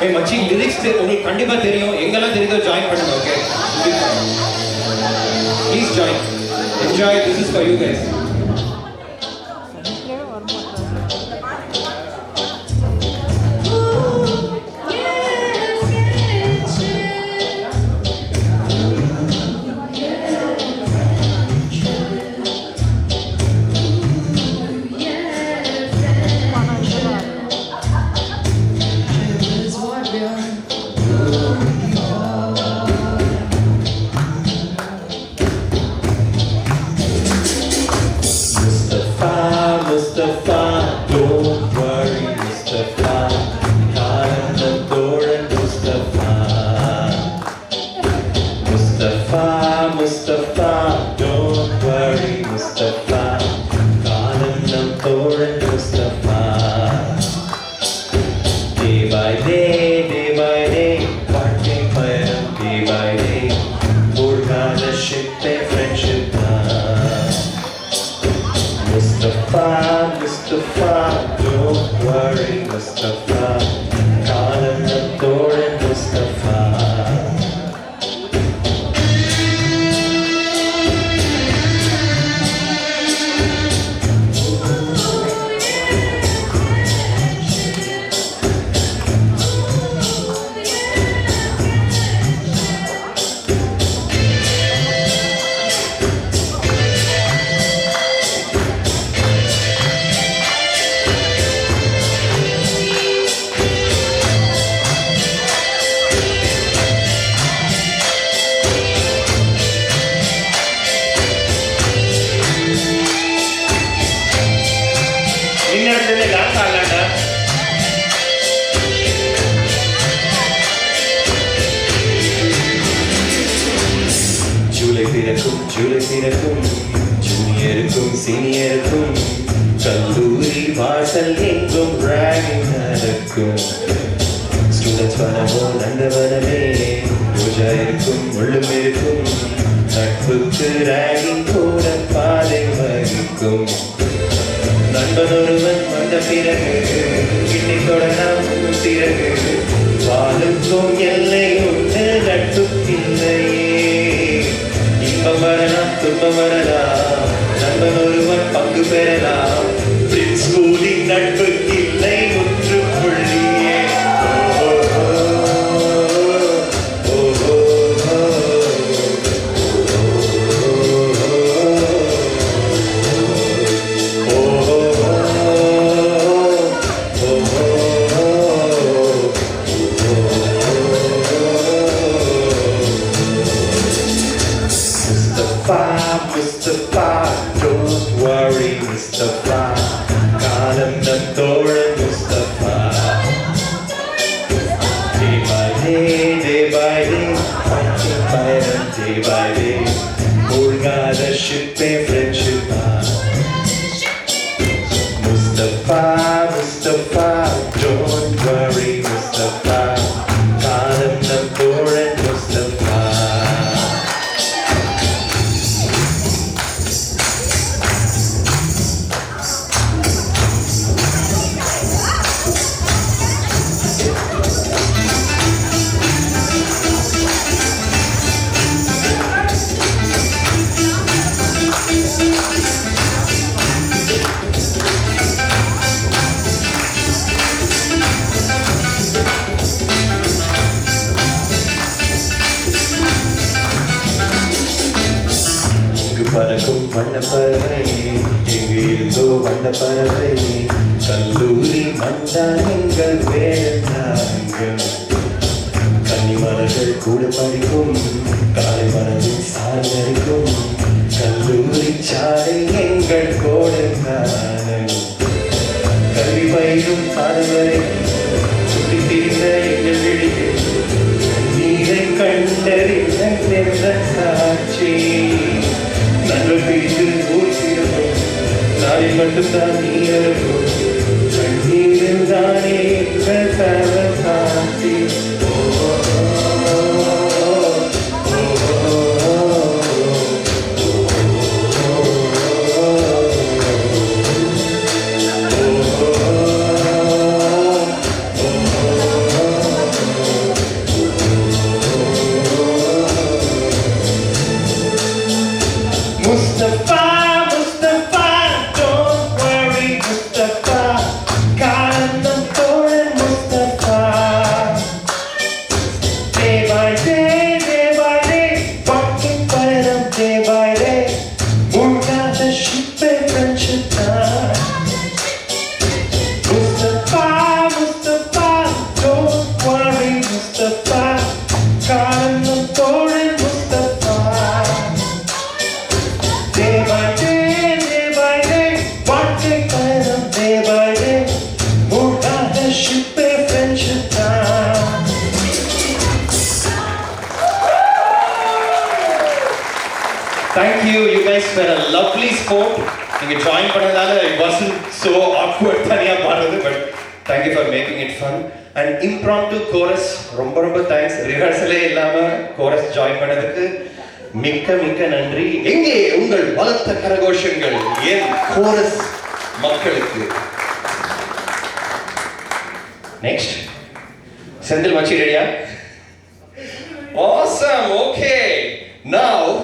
ஏய் மச்சி லிரிக்ஸ் உங்களுக்கு கண்டிப்பா தெரியும். எங்கெல்லாம் தெரியுதோ ஜாயின் பண்ணுங்க. Okay please join. Enjoy. This is for you guys. Mustafa, don't worry, Mustafa. Karanam Thoran Mustafa. Mustafa, Mustafa, don't worry, Mustafa. Karanam Thoran Mustafa. Day by day, parting fire, day by day. Purgana ship and friendship. Mustafa, Mustafa, don't worry, Mustafa. Kalanam Thoran Mustafa. July பிறக்கும் ஜூனியருக்கும் சீனியருக்கும் கல்லூரி வாசல் எங்கும் ragging நடக்கும். Students வனமோ நந்தவனமே Pooja இருக்கும் முள்ளும் இருக்கும். நட்புக்கு ragging கூட பாதை வகிக்கும். நண்பன் ஒருவன் வந்த பிறகு கிண்ணி தொடலாம் பிறகு வாழுக்கும் எல்லை உண்டு நட்புக்கில்லையே. இன்பம் வரலாம் துன்பம் வரலாம் நண்பன் ஒருவன் பங்கு பெறலாம். ஸ்கூலின் நட்புக்கில்லை முற்றுப்புள்ளியே. Mustafa, don't worry, Mustafa. Kalanam Thoran Mustafa. Day by day, fighting fire day by day. Purgana ship and friendship. Mustafa, Mustafa, don't worry, Mustafa. Kalanam Thoran Mustafa. பறக்கும் வண்ணப்பறவை எங்கு இருந்தோ வண்ணப்பறவை. கல்லூரி வந்தால் எங்கள் வேண்டாங்கள். கன்னிமலர்கள் கூட படிக்கும் காலை மனதில் சார்ந்தரிக்கும். கல்லூரி சாலை எங்கள் கோடைக்கானல். கல்வி பயிரும் பாடவரை சுற்றி திரிந்த எங்கள் விழிகள் நீரை கண்டறிந்த காட்சி. நண்பர் பிரித்து ஊர்த்திருக்கும் நாளில் மட்டும்தான் நீ இருக்கும். கண்ணீரில் தானே எங்கள் காட்சி. participants were a lovely sport. நீங்க join பண்ணதால it wasn't so awkward தனியா பாடுறது, but thank you for making it fun. And impromptu chorus, ரொம்ப ரொம்ப thanks. ரிஹர்சலே இல்லாம chorus ஜாயின் பண்ணதுக்கு மிக்க மிக்க நன்றி. எங்கே உங்கள் பலத்த கரகோஷங்கள் என் chorus மக்களுக்கு. Next, செந்தில் மச்சி ரெடியா? Awesome, okay. Now